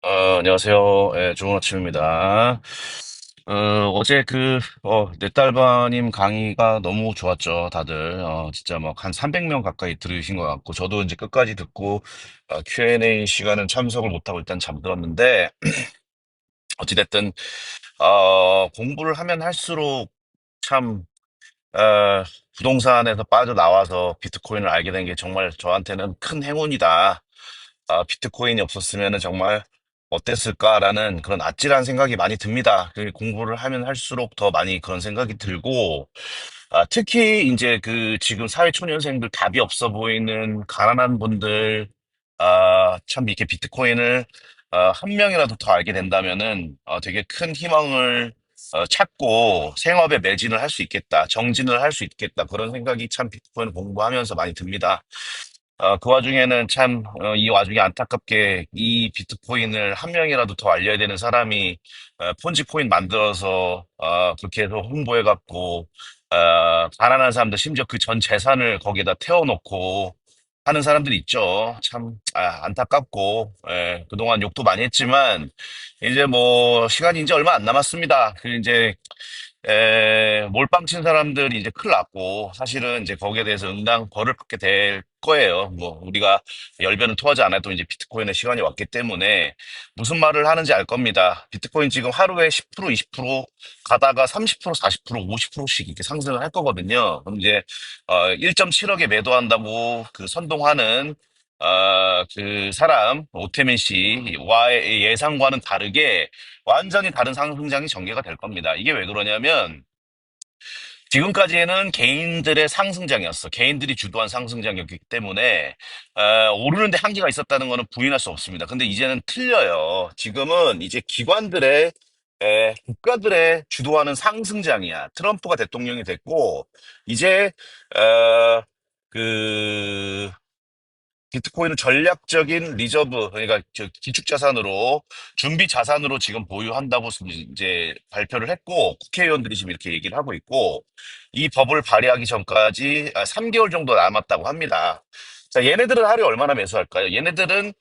안녕하세요. 좋은 아침입니다. 어, 어제 내 딸바님 강의가 너무 좋았죠, 다들. 진짜 막 한 300명 가까이 들으신 것 같고, 저도 이제 끝까지 듣고, Q&A 시간은 참석을 못하고 일단 잠들었는데, 어찌됐든, 공부를 하면 할수록 참, 어, 부동산에서 빠져나와서 비트코인을 알게 된 게 정말 저한테는 큰 행운이다. 비트코인이 없었으면 정말 어땠을까라는 그런 아찔한 생각이 많이 듭니다. 공부를 하면 할수록 더 많이 그런 생각이 들고, 특히 이제 지금 사회초년생들 답이 없어 보이는 가난한 분들, 참 이렇게 비트코인을 한 명이라도 더 알게 된다면은 되게 큰 희망을 찾고 생업에 매진을 할 수 있겠다, 정진을 할 수 있겠다 그런 생각이 참 비트코인 공부하면서 많이 듭니다. 그 와중에는 참, 이 와중에 안타깝게 이 비트코인을 한 명이라도 더 알려야 되는 사람이, 폰지 코인 만들어서, 그렇게 해서 홍보해갖고, 가난한 사람들, 심지어 그 전 재산을 거기에다 태워놓고 하는 사람들이 있죠. 참, 안타깝고, 그동안 욕도 많이 했지만, 이제 뭐, 시간이 이제 얼마 안 남았습니다. 몰빵 친 사람들이 이제 큰일 났고, 사실은 이제 거기에 대해서 응당 벌을 받게 될 거예요. 뭐, 우리가 열변을 토하지 않아도 이제 비트코인의 시간이 왔기 때문에 무슨 말을 하는지 알 겁니다. 비트코인 지금 하루에 10%, 20% 가다가 30%, 40%, 50%씩 이렇게 상승을 할 거거든요. 그럼 이제, 1.7억에 매도한다고 선동하는 그 사람, 오태민 씨와의 예상과는 다르게 완전히 다른 상승장이 전개가 될 겁니다. 이게 왜 그러냐면 지금까지는 개인들의 상승장이었어. 개인들이 주도한 상승장이었기 때문에 오르는데 한계가 있었다는 거는 부인할 수 없습니다. 근데 이제는 틀려요. 지금은 이제 국가들의 주도하는 상승장이야. 트럼프가 대통령이 됐고 이제 어, 그 비트코인을 전략적인 리저브, 그러니까 기축 자산으로, 준비 자산으로 지금 보유한다고 이제 발표를 했고, 국회의원들이 지금 이렇게 얘기를 하고 있고, 이 법을 발의하기 전까지 3개월 정도 남았다고 합니다. 자, 얘네들은 하루에 얼마나 매수할까요? 얘네들은,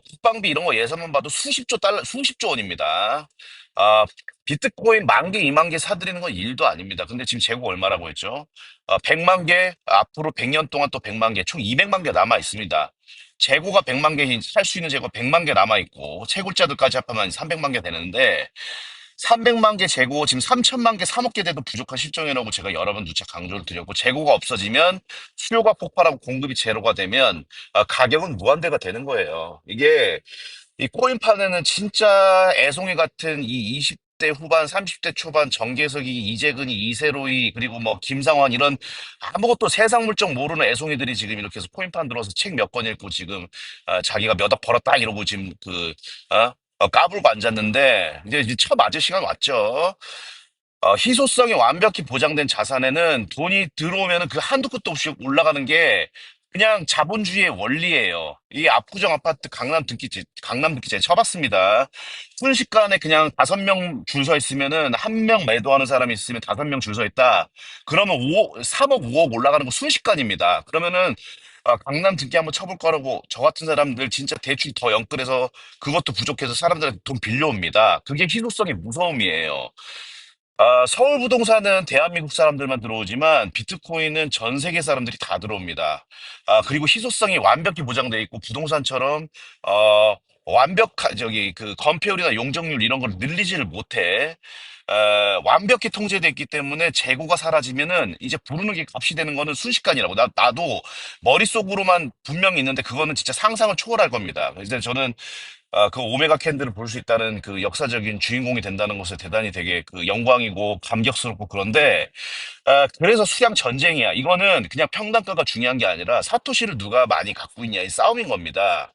국방비 이런 거 예산만 봐도 수십조 달러, 수십조 원입니다. 아, 비트코인 10,000개, 20,000개 사들이는 건 일도 아닙니다. 근데 지금 재고 얼마라고 했죠? 100만 개, 앞으로 100년 동안 또 100만 개, 총 200만 개 남아 있습니다. 재고가 100만 개, 살 수 있는 재고가 100만 개 남아 있고, 채굴자들까지 합하면 300만 개 되는데, 300만 개 재고, 지금 3천만 개 사먹게 돼도 부족한 실정이라고 제가 여러 번 누차 강조를 드렸고, 재고가 없어지면 수요가 폭발하고 공급이 제로가 되면, 가격은 무한대가 되는 거예요. 이 코인판에는 진짜 애송이 같은 이 20대 후반, 30대 초반 정계석이, 이재근이, 이세로이, 그리고 뭐 김상환 이런 아무것도 세상 물정 모르는 애송이들이 지금 이렇게 해서 코인판 들어서 책 몇 권 읽고 지금 자기가 몇 억 벌었다 이러고 지금 까불고 앉았는데 이제 쳐맞을 시간 왔죠. 희소성이 완벽히 보장된 자산에는 돈이 들어오면은 그 한도 끝도 없이 올라가는 게 그냥 자본주의의 원리예요. 이 압구정 아파트 강남 듣기제 쳐봤습니다. 순식간에 그냥 5명 줄 서 있으면은 한 명 매도하는 사람이 있으면 5명 줄 서 있다. 그러면 3억, 5억 올라가는 거 순식간입니다. 그러면은 강남 듣기 한번 쳐볼 거라고 저 같은 사람들 진짜 대출 더 연끌해서 그것도 부족해서 사람들한테 돈 빌려옵니다. 그게 희소성의 무서움이에요. 서울 부동산은 대한민국 사람들만 들어오지만 비트코인은 전 세계 사람들이 다 들어옵니다. 그리고 희소성이 완벽히 보장돼 있고 부동산처럼 저기 건폐율이나 용적률 이런 걸 늘리지를 못해. 완벽히 통제돼 있기 때문에 재고가 사라지면은 이제 부르는 게 값이 되는 거는 순식간이라고. 나도 머릿속으로만 분명히 있는데 그거는 진짜 상상을 초월할 겁니다. 그래서 저는 그 오메가 캔들을 볼 수 있다는 그 역사적인 주인공이 된다는 것에 대단히 되게 영광이고 감격스럽고 그런데 그래서 수량 전쟁이야. 이거는 그냥 평단가가 중요한 게 아니라 사토시를 누가 많이 갖고 있냐 이 싸움인 겁니다.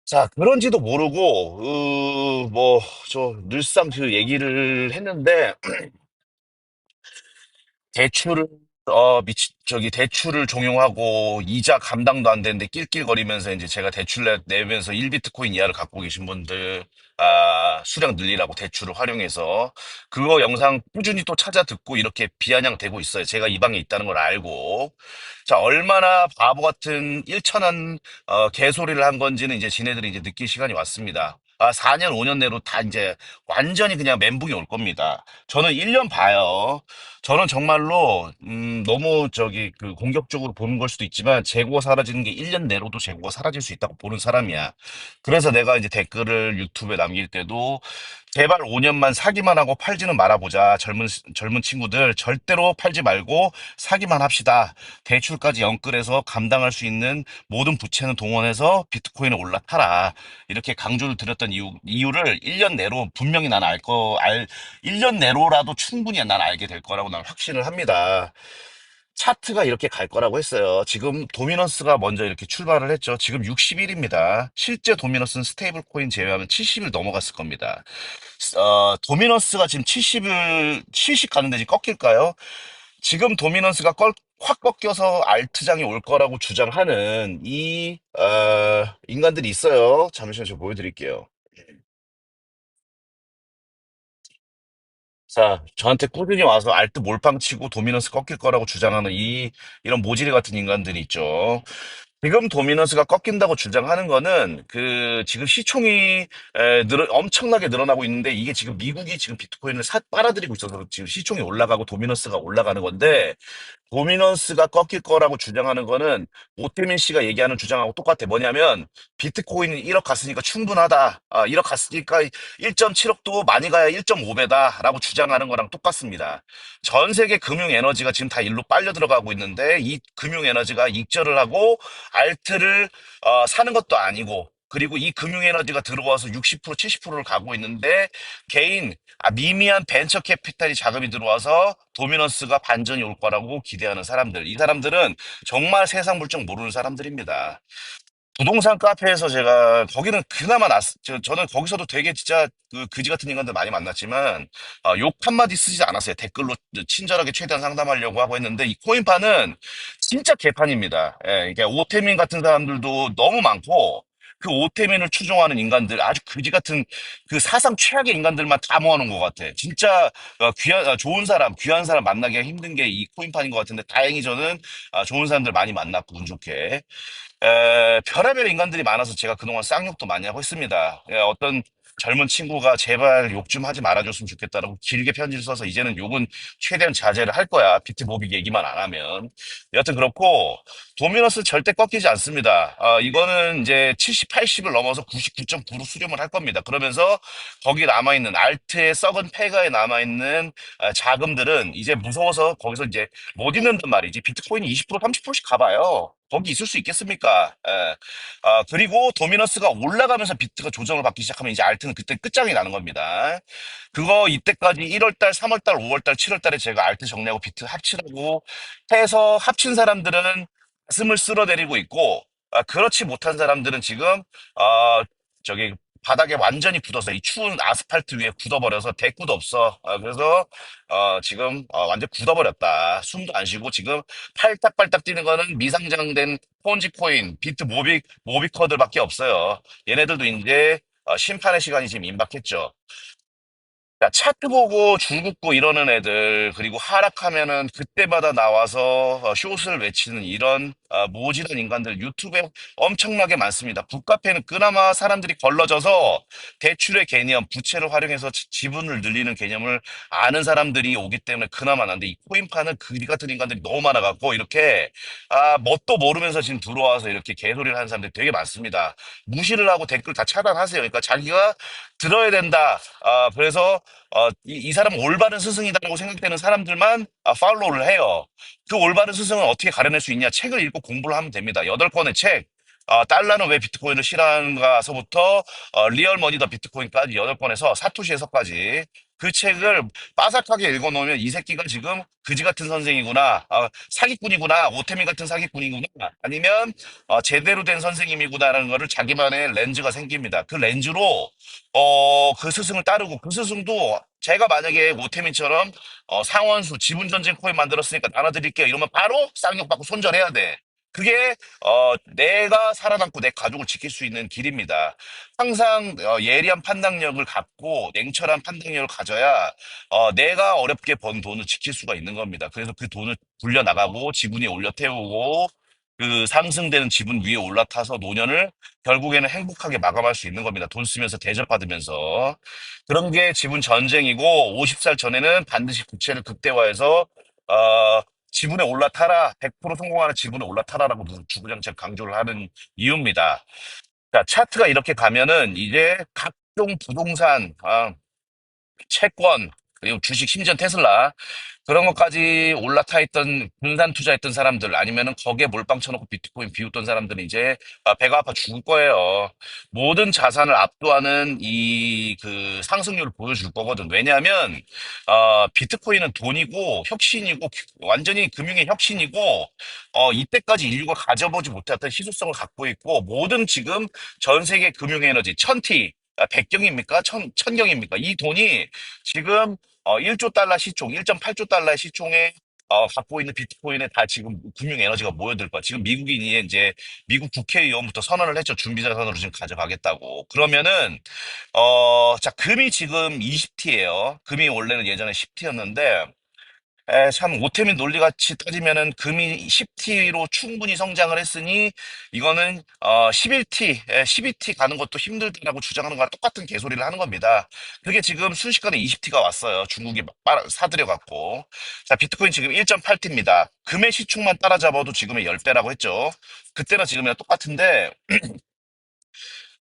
자, 그런지도 모르고 저 늘상 그 얘기를 했는데 대출을 저기 대출을 종용하고 이자 감당도 안 되는데 낄낄거리면서 이제 제가 대출 내면서 1비트코인 이하를 갖고 계신 분들, 수량 늘리라고 대출을 활용해서 그거 영상 꾸준히 또 찾아 듣고 이렇게 비아냥대고 있어요. 제가 이 방에 있다는 걸 알고. 자, 얼마나 바보 같은 일천한, 개소리를 한 건지는 이제 지네들이 이제 느낄 시간이 왔습니다. 4년, 5년 내로 다 이제 완전히 그냥 멘붕이 올 겁니다. 저는 1년 봐요. 저는 정말로 너무 저기 그 공격적으로 보는 걸 수도 있지만 재고가 사라지는 게 1년 내로도 재고가 사라질 수 있다고 보는 사람이야. 그래서 내가 이제 댓글을 유튜브에 남길 때도 제발 5년만 사기만 하고 팔지는 말아보자. 젊은 친구들 절대로 팔지 말고 사기만 합시다. 대출까지 연끌해서 감당할 수 있는 모든 부채는 동원해서 비트코인을 올라타라. 이렇게 강조를 드렸던 이유를 1년 내로 분명히 난 1년 내로라도 충분히 난 알게 될 거라고 난 확신을 합니다. 차트가 이렇게 갈 거라고 했어요. 지금 도미넌스가 먼저 이렇게 출발을 했죠. 지금 60일입니다. 실제 도미넌스는 스테이블 코인 제외하면 70일 넘어갔을 겁니다. 도미넌스가 지금 70 가는데 지금 꺾일까요? 지금 도미넌스가 확 꺾여서 알트장이 올 거라고 주장하는 인간들이 있어요. 잠시만 제가 보여드릴게요. 자, 저한테 꾸준히 와서 알트 몰빵 치고 도미넌스 꺾일 거라고 주장하는 이런 모지리 같은 인간들이 있죠. 지금 도미넌스가 꺾인다고 주장하는 거는 지금 시총이 엄청나게 늘어나고 있는데 이게 지금 미국이 지금 비트코인을 빨아들이고 있어서 지금 시총이 올라가고 도미넌스가 올라가는 건데 도미넌스가 꺾일 거라고 주장하는 거는 오태민 씨가 얘기하는 주장하고 똑같아. 뭐냐면 비트코인이 1억 갔으니까 충분하다. 1억 갔으니까 1.7억도 많이 가야 1.5배다라고 주장하는 거랑 똑같습니다. 전 세계 금융 에너지가 지금 다 일로 빨려 들어가고 있는데 이 금융 에너지가 익절을 하고 알트를 사는 것도 아니고 그리고 이 금융 에너지가 들어와서 60% 70%를 가고 있는데 미미한 벤처 캐피탈이 자금이 들어와서 도미넌스가 반전이 올 거라고 기대하는 사람들. 이 사람들은 정말 세상 물정 모르는 사람들입니다. 부동산 카페에서 제가 거기는 그나마 저는 거기서도 되게 진짜 그지 같은 인간들 많이 만났지만 욕 한마디 쓰지 않았어요. 댓글로 친절하게 최대한 상담하려고 하고 했는데 이 코인파는 진짜 개판입니다. 예, 그러니까 오태민 같은 사람들도 너무 많고 그 오태민을 추종하는 인간들 아주 그지 같은 그 사상 최악의 인간들만 다 모아놓은 것 같아. 진짜 좋은 사람, 귀한 사람 만나기가 힘든 게 이 코인판인 것 같은데 다행히 저는 좋은 사람들 많이 만났고 운 좋게. 별의별 인간들이 많아서 제가 그동안 쌍욕도 많이 하고 있습니다. 어떤 젊은 친구가 제발 욕 좀 하지 말아줬으면 좋겠다라고 길게 편지를 써서 이제는 욕은 최대한 자제를 할 거야. 비트모비 얘기만 안 하면. 여튼 그렇고 도미너스 절대 꺾이지 않습니다. 이거는 이제 70, 80을 넘어서 99.9로 수렴을 할 겁니다. 그러면서 거기 남아있는 알트의 썩은 폐가에 남아있는 자금들은 이제 무서워서 거기서 이제 못 있는단 말이지. 비트코인이 20% 30%씩 가봐요. 거기 있을 수 있겠습니까? 그리고 도미너스가 올라가면서 비트가 조정을 받기 시작하면 이제 알트는 그때 끝장이 나는 겁니다. 그거 이때까지 1월달, 3월달, 5월달, 7월달에 제가 알트 정리하고 비트 합치라고 해서 합친 사람들은 가슴을 쓸어내리고 있고, 그렇지 못한 사람들은 지금, 저기, 바닥에 완전히 굳어서 이 추운 아스팔트 위에 굳어버려서 대꾸도 없어. 그래서 지금 완전 굳어버렸다. 숨도 안 쉬고 지금 팔딱팔딱 뛰는 거는 미상장된 폰지 코인, 비트 모비커들밖에 없어요. 얘네들도 이제 심판의 시간이 지금 임박했죠. 야, 차트 보고 줄긋고 이러는 애들, 그리고 하락하면은 그때마다 나와서 숏을 외치는 이런 모지런 인간들 유튜브에 엄청나게 많습니다. 북카페는 그나마 사람들이 걸러져서 대출의 개념, 부채를 활용해서 지분을 늘리는 개념을 아는 사람들이 오기 때문에 그나마 난데 이 코인파는 그리 같은 인간들이 너무 많아갖고 이렇게 뭣도 모르면서 지금 들어와서 이렇게 개소리를 하는 사람들이 되게 많습니다. 무시를 하고 댓글 다 차단하세요. 그러니까 자기가 들어야 된다. 그래서 이 사람은 올바른 스승이다라고 생각되는 사람들만 팔로우를 해요. 그 올바른 스승은 어떻게 가려낼 수 있냐? 책을 읽고 공부를 하면 됩니다. 8권의 책. 달러는 왜 비트코인을 싫어하는가서부터 리얼 머니 더 비트코인까지 8권에서 사토시에서까지 그 책을 빠삭하게 읽어놓으면 이 새끼가 지금 그지 같은 선생이구나, 사기꾼이구나, 오태미 같은 사기꾼이구나, 아니면 제대로 된 선생님이구나라는 거를 자기만의 렌즈가 생깁니다. 그 렌즈로 그 스승을 따르고 그 스승도 제가 만약에 오태민처럼 상원수 지분전쟁 코인 만들었으니까 나눠드릴게요. 이러면 바로 쌍욕받고 손절해야 돼. 그게 내가 살아남고 내 가족을 지킬 수 있는 길입니다. 항상 예리한 판단력을 갖고 냉철한 판단력을 가져야 내가 어렵게 번 돈을 지킬 수가 있는 겁니다. 그래서 그 돈을 굴려나가고 지분이 올려 태우고 그 상승되는 지분 위에 올라타서 노년을 결국에는 행복하게 마감할 수 있는 겁니다. 돈 쓰면서 대접받으면서. 그런 게 지분 전쟁이고 50살 전에는 반드시 부채를 극대화해서 지분에 올라타라, 100% 성공하는 지분에 올라타라라고 주구장창 강조를 하는 이유입니다. 자, 차트가 이렇게 가면은 이제 각종 부동산, 채권, 그리고 주식, 심지어 테슬라, 그런 것까지 올라타 있던, 분산 투자했던 사람들, 아니면은 거기에 몰빵 쳐놓고 비트코인 비웃던 사람들은 이제 배가 아파 죽을 거예요. 모든 자산을 압도하는 이 그 상승률을 보여줄 거거든. 왜냐하면, 비트코인은 돈이고, 혁신이고, 완전히 금융의 혁신이고, 이때까지 인류가 가져보지 못했던 희소성을 갖고 있고, 모든 지금 전 세계 금융 에너지, 천티, 백경입니까? 천경입니까? 이 돈이 지금 1조 달러 시총, 1.8조 달러의 시총에 갖고 있는 비트코인에 다 지금 금융 에너지가 모여들 거야. 지금 미국인이 이제 미국 국회의원부터 선언을 했죠. 준비자산으로 지금 가져가겠다고. 그러면은 자, 금이 지금 20T예요. 금이 원래는 예전에 10T였는데 참 오태민 논리같이 따지면은 금이 10T로 충분히 성장을 했으니 이거는 11T, 12T 가는 것도 힘들다라고 주장하는 거랑 똑같은 개소리를 하는 겁니다. 그게 지금 순식간에 20T가 왔어요. 중국이 막 사들여 갖고. 자, 비트코인 지금 1.8T입니다. 금의 시총만 따라잡아도 지금의 10배라고 했죠. 그때나 지금이나 똑같은데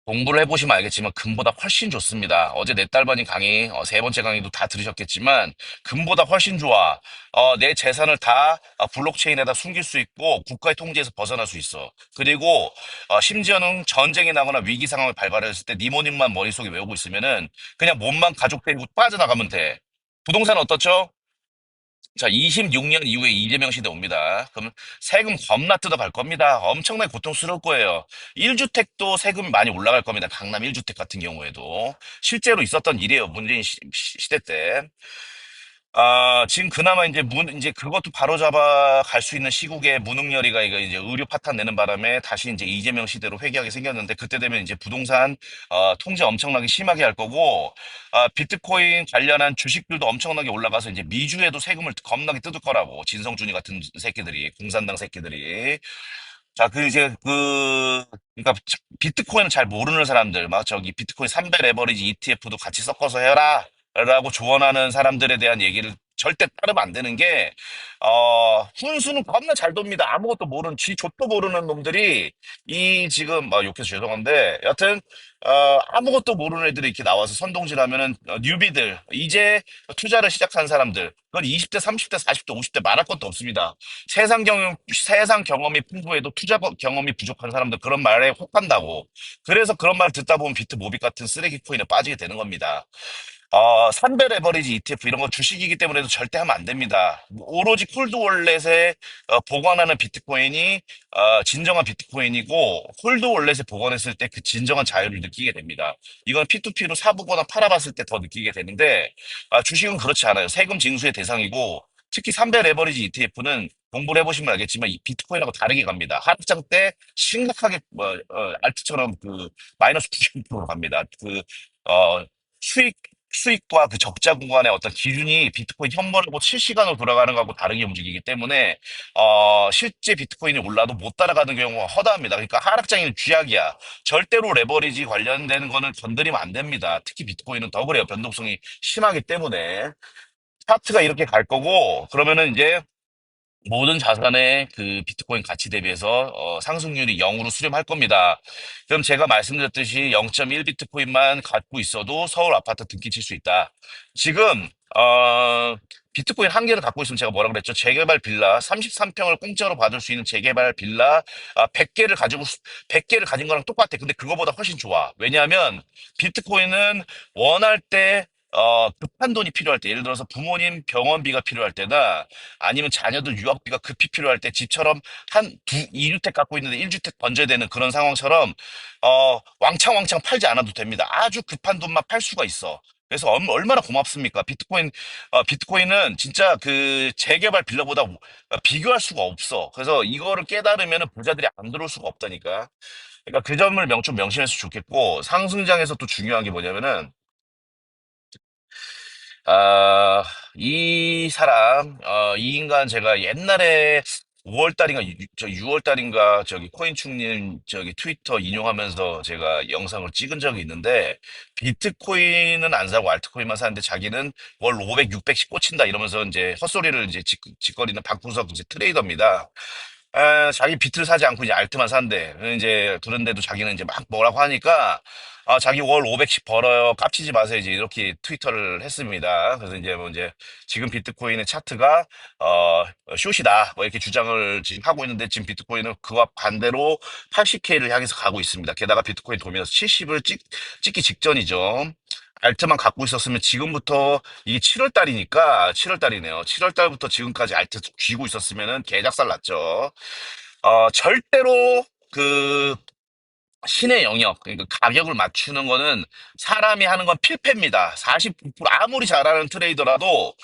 공부를 해보시면 알겠지만 금보다 훨씬 좋습니다. 어제 내 딸반이 강의, 세 번째 강의도 다 들으셨겠지만 금보다 훨씬 좋아. 내 재산을 다 블록체인에다 숨길 수 있고 국가의 통제에서 벗어날 수 있어. 그리고 심지어는 전쟁이 나거나 위기 상황을 발발했을 때 니모님만 머릿속에 외우고 있으면은 그냥 몸만 가족 데리고 빠져나가면 돼. 부동산 어떻죠? 자, 26년 이후에 이재명 시대 옵니다. 그럼 세금 겁나 뜯어갈 겁니다. 엄청나게 고통스러울 거예요. 1주택도 세금이 많이 올라갈 겁니다. 강남 1주택 같은 경우에도. 실제로 있었던 일이에요. 문재인 시대 때. 지금 그나마 이제 이제 그것도 바로잡아 갈 수 있는 시국에 문흥열이가 이거 이제 의료 파탄 내는 바람에 다시 이제 이재명 시대로 회귀하게 생겼는데 그때 되면 이제 부동산, 통제 엄청나게 심하게 할 거고, 비트코인 관련한 주식들도 엄청나게 올라가서 이제 미주에도 세금을 겁나게 뜯을 거라고. 진성준이 같은 새끼들이, 공산당 새끼들이. 자, 그러니까 비트코인을 잘 모르는 사람들, 막 저기 비트코인 3배 레버리지 ETF도 같이 섞어서 해라. 라고 조언하는 사람들에 대한 얘기를 절대 따르면 안 되는 게, 훈수는 겁나 잘 돕니다. 아무것도 모르는, 쥐 좆도 모르는 놈들이, 지금, 욕해서 죄송한데, 여튼, 아무것도 모르는 애들이 이렇게 나와서 선동질 하면은, 뉴비들, 이제 투자를 시작한 사람들, 그건 20대, 30대, 40대, 50대 말할 것도 없습니다. 세상 경험이 풍부해도 투자 경험이 부족한 사람들 그런 말에 혹한다고. 그래서 그런 말 듣다 보면 비트 모빅 같은 쓰레기 코인에 빠지게 되는 겁니다. 산배 레버리지 ETF 이런 거 주식이기 때문에도 절대 하면 안 됩니다. 오로지 콜드 월렛에 보관하는 비트코인이 진정한 비트코인이고 콜드 월렛에 보관했을 때 그 진정한 자유를 느끼게 됩니다. 이건 P2P로 사보거나 팔아봤을 때 더 느끼게 되는데 주식은 그렇지 않아요. 세금 징수의 대상이고 특히 산배 레버리지 ETF는 공부를 해보시면 알겠지만 이 비트코인하고 다르게 갑니다. 하락장 때 심각하게 알트처럼 그 마이너스 99%로 갑니다. 어, 수익 수익과 그 적자 구간의 어떤 기준이 비트코인 현물하고 실시간으로 돌아가는 거하고 다르게 움직이기 때문에 실제 비트코인이 올라도 못 따라가는 경우가 허다합니다. 그러니까 하락장에는 쥐약이야. 절대로 레버리지 관련되는 거는 건드리면 안 됩니다. 특히 비트코인은 더 그래요. 변동성이 심하기 때문에 차트가 이렇게 갈 거고 그러면은 이제 모든 자산의 그 비트코인 가치 대비해서 상승률이 0으로 수렴할 겁니다. 그럼 제가 말씀드렸듯이 0.1 비트코인만 갖고 있어도 서울 아파트 등기칠 수 있다. 지금 비트코인 한 개를 갖고 있으면 제가 뭐라 그랬죠? 재개발 빌라 33평을 공짜로 받을 수 있는 재개발 빌라 100개를 가진 거랑 똑같아. 근데 그거보다 훨씬 좋아. 왜냐하면 비트코인은 원할 때 급한 돈이 필요할 때, 예를 들어서 부모님 병원비가 필요할 때나 아니면 자녀들 유학비가 급히 필요할 때 집처럼 2주택 갖고 있는데 1주택 번져야 되는 그런 상황처럼 왕창 왕창 팔지 않아도 됩니다. 아주 급한 돈만 팔 수가 있어. 그래서 얼마나 고맙습니까? 비트코인은 진짜 그 재개발 빌려보다 비교할 수가 없어. 그래서 이거를 깨달으면 부자들이 안 들어올 수가 없다니까. 그러니까 그 점을 좀 명심해서 좋겠고, 상승장에서 또 중요한 게 뭐냐면은, 아, 이 사람, 이 인간 제가 옛날에 5월달인가, 저 6월달인가, 저기 코인충님 저기 트위터 인용하면서 제가 영상을 찍은 적이 있는데, 비트코인은 안 사고 알트코인만 사는데 자기는 월 500, 600씩 꽂힌다 이러면서 이제 헛소리를 이제 짓거리는 방구석 이제 트레이더입니다. 자기 비트를 사지 않고 이제 알트만 산대. 이제 그런데도 자기는 이제 막 뭐라고 하니까 자기 월 500씩 벌어요. 깝치지 마세요. 이제 이렇게 트위터를 했습니다. 그래서 이제 뭐 이제 지금 비트코인의 차트가 어 숏이다. 뭐 이렇게 주장을 지금 하고 있는데 지금 비트코인은 그와 반대로 80K를 향해서 가고 있습니다. 게다가 비트코인 도면서 70을 찍기 직전이죠. 알트만 갖고 있었으면 지금부터 이게 7월 달이니까 7월 달이네요. 7월 달부터 지금까지 알트 쥐고 있었으면은 개작살 났죠. 절대로 그 신의 영역, 그러니까 가격을 맞추는 거는 사람이 하는 건 필패입니다. 49%, 아무리 잘하는 트레이더라도,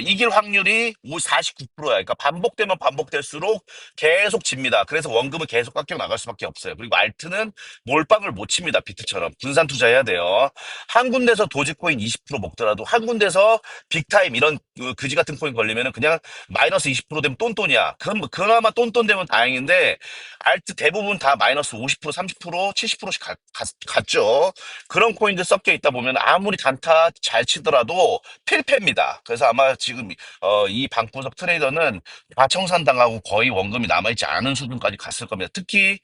이길 확률이 49%야. 그러니까 반복되면 반복될수록 계속 집니다. 그래서 원금은 계속 깎여 나갈 수밖에 없어요. 그리고 알트는 몰빵을 못 칩니다. 비트처럼. 분산 투자해야 돼요. 한 군데서 도지코인 20% 먹더라도 한 군데서 빅타임 이런 그지 같은 코인 걸리면은 그냥 마이너스 20% 되면 똔똔이야. 그럼 그나마 똔똔 되면 다행인데, 알트 대부분 다 마이너스 50%, 30%, 70%씩 갔죠. 그런 코인들 섞여 있다 보면 아무리 단타 잘 치더라도 필패입니다. 그래서 아마 지금 이 방구석 트레이더는 과청산당하고 거의 원금이 남아있지 않은 수준까지 갔을 겁니다. 특히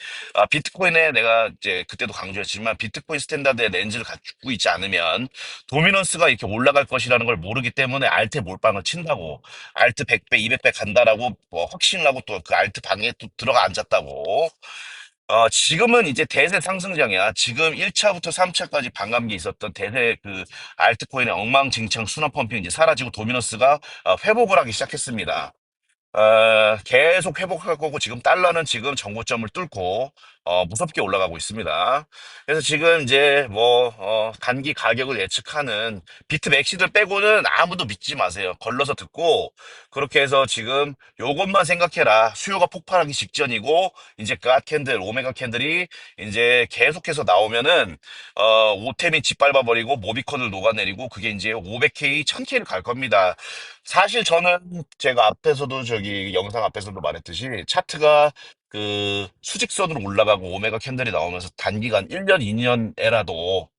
비트코인에 내가 이제 그때도 강조했지만 비트코인 스탠다드의 렌즈를 갖고 있지 않으면 도미넌스가 이렇게 올라갈 것이라는 걸 모르기 때문에 알트에 몰빵을 친다고. 알트 100배, 200배 간다라고 뭐 확신을 하고 또 그 알트 방에 또 들어가 앉았다고. 지금은 이제 대세 상승장이야. 지금 1차부터 3차까지 반감기 있었던 대세 그 알트코인의 엉망진창 순환 펌핑 이제 사라지고 도미너스가 회복을 하기 시작했습니다. 계속 회복할 거고 지금 달러는 지금 정고점을 뚫고 무섭게 올라가고 있습니다. 그래서 지금 이제 뭐 단기 가격을 예측하는 비트 맥시들 빼고는 아무도 믿지 마세요. 걸러서 듣고 그렇게 해서 지금 요것만 생각해라. 수요가 폭발하기 직전이고 이제 그 캔들 오메가 캔들이 이제 계속해서 나오면은 오템이 짓밟아버리고 모비콘을 녹아내리고 그게 이제 500K, 1000K를 갈 겁니다. 사실 저는 제가 앞에서도 저기 영상 앞에서도 말했듯이 차트가 그 수직선으로 올라가고 오메가 캔들이 나오면서 단기간 1년, 2년에라도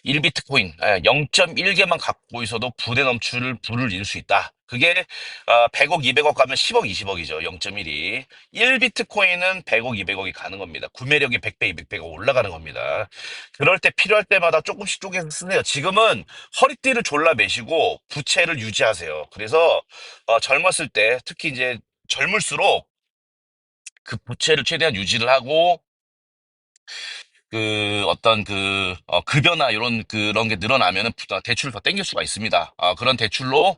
1비트코인 0.1개만 갖고 있어도 부대 넘출 부를 이룰 수 있다. 그게 100억, 200억 가면 10억, 20억이죠. 0.1이. 1비트코인은 100억, 200억이 가는 겁니다. 구매력이 100배, 200배가 올라가는 겁니다. 그럴 때 필요할 때마다 조금씩 쪼개서 쓰세요. 지금은 허리띠를 졸라 매시고 부채를 유지하세요. 그래서 젊었을 때 특히 이제 젊을수록 그 부채를 최대한 유지를 하고 그 어떤 급여나 이런 그런 게 늘어나면은 대출을 더 땡길 수가 있습니다. 그런 대출로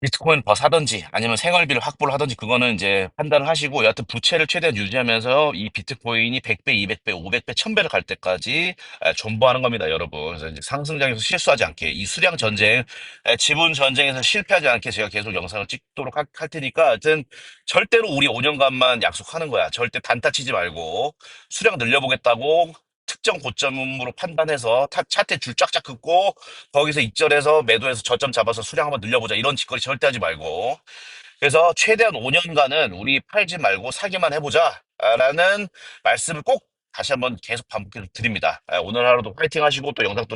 비트코인 더 사든지 아니면 생활비를 확보를 하든지 그거는 이제 판단을 하시고 여하튼 부채를 최대한 유지하면서 이 비트코인이 100배, 200배, 500배, 1000배를 갈 때까지 존버하는 겁니다, 여러분. 그래서 이제 상승장에서 실수하지 않게 이 수량 전쟁, 지분 전쟁에서 실패하지 않게 제가 계속 영상을 찍도록 할 테니까 하여튼 절대로 우리 5년간만 약속하는 거야. 절대 단타 치지 말고 수량 늘려보겠다고 특정 고점으로 판단해서 차트에 줄 쫙쫙 긋고 거기서 익절해서 매도해서 저점 잡아서 수량 한번 늘려보자. 이런 짓거리 절대 하지 말고. 그래서 최대한 5년간은 우리 팔지 말고 사기만 해보자. 라는 말씀을 꼭 다시 한번 계속 반복해서 드립니다. 오늘 하루도 파이팅 하시고 또 영상 또